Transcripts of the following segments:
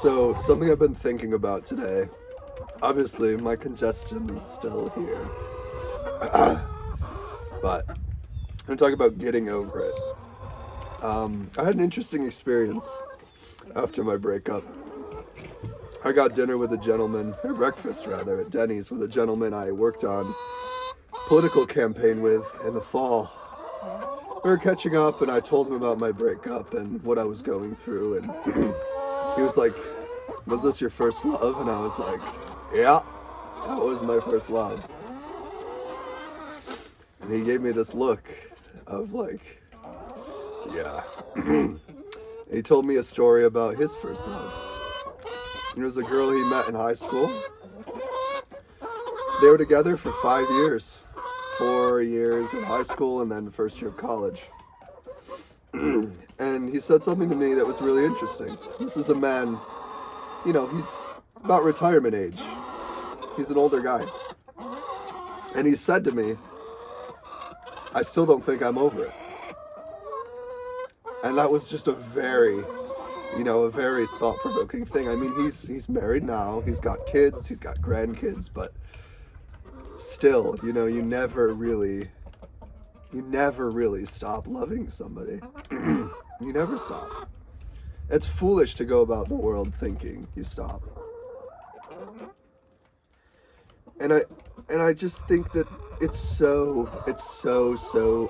So, something I've been thinking about today. Obviously, my congestion is still here. But I'm going to talk about getting over it. I had an interesting experience after my breakup. I got dinner with a gentleman, or breakfast rather, at Denny's with a gentleman I worked on political campaign with in the fall. We were catching up and I told him about my breakup and what I was going through, and he was like, "Was this your first love?" And I was like, "Yeah, that was my first love." And he gave me this look of like, yeah. He told me a story about his first love. It was a girl he met in high school. They were together for 5 years. 4 years in high school and then the first year of college. And he said something to me that was really interesting. This is a man, he's about retirement age. He's an older guy. And he said to me, "I still don't think I'm over it." And that was just a very thought-provoking thing. I mean, he's married now, he's got kids, he's got grandkids, but still, you never really stop loving somebody. You never stop. It's foolish to go about the world thinking you stop. And I just think that it's so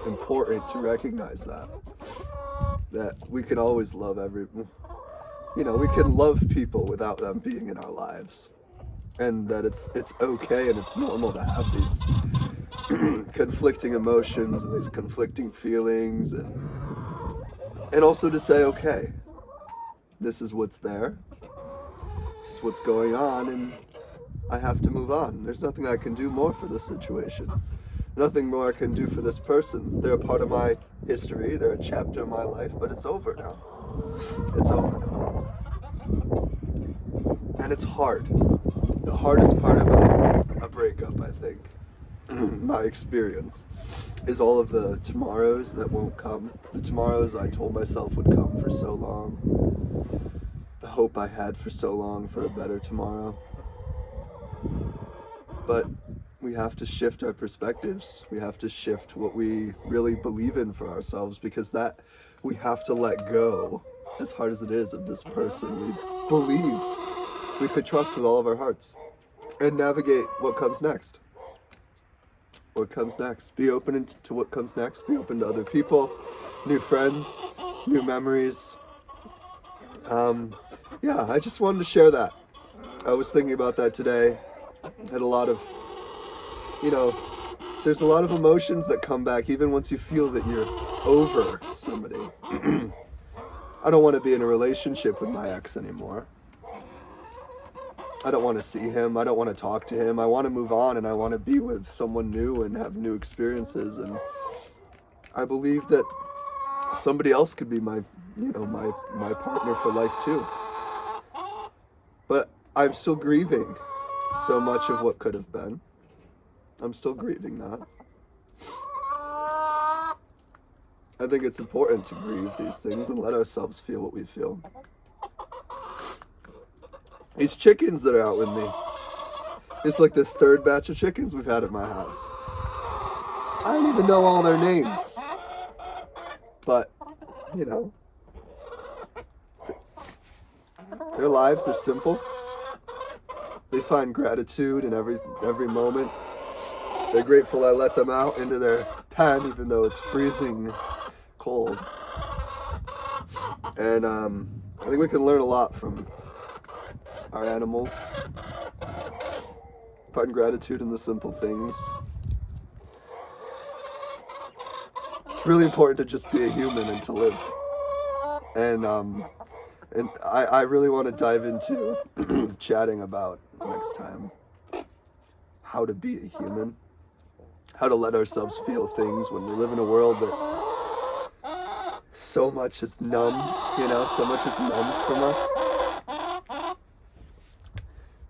important to recognize that we can always love we can love people without them being in our lives. And that it's okay and it's normal to have these conflicting emotions and these conflicting feelings, and also to say, okay, this is what's there, this is what's going on, and I have to move on. There's nothing I can do more for this situation. Nothing more I can do for this person. They're a part of my history, they're a chapter of my life, but it's over now. It's over now. And it's hard. The hardest part about a breakup, I think, my experience, is all of the tomorrows that won't come. The tomorrows I told myself would come for so long. The hope I had for so long for a better tomorrow. But we have to shift our perspectives. We have to shift what we really believe in for ourselves, because that we have to let go, as hard as it is, of this person we believed we could trust with all of our hearts, and navigate what comes next. What comes next. Be open to what comes next. Be open to other people, new friends, new memories. I just wanted to share that. I was thinking about that today. Had a lot of, there's a lot of emotions that come back even once you feel that you're over somebody. I don't want to be in a relationship with my ex anymore. I don't want to see him. I don't want to talk to him. I want to move on, and I want to be with someone new and have new experiences. And I believe that somebody else could be my partner for life too. But I'm still grieving so much of what could have been. I'm still grieving that. I think it's important to grieve these things and let ourselves feel what we feel. These chickens that are out with me, it's like the third batch of chickens we've had at my house. I don't even know all their names. But, their lives are simple. They find gratitude in every moment. They're grateful I let them out into their pen even though it's freezing cold. And I think we can learn a lot from our animals. Find gratitude in the simple things. It's really important to just be a human and to live. And I really want to dive into chatting about next time how to be a human, how to let ourselves feel things when we live in a world that so much is numbed, so much is numbed from us.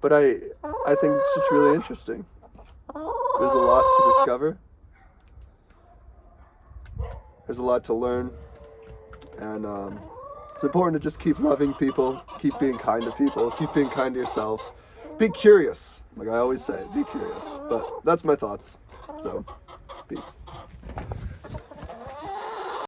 But I think it's just really interesting. There's a lot to discover. There's a lot to learn. And It's important to just keep loving people, keep being kind to people, keep being kind to yourself. Be curious. Like I always say, be curious. But that's my thoughts. So, peace.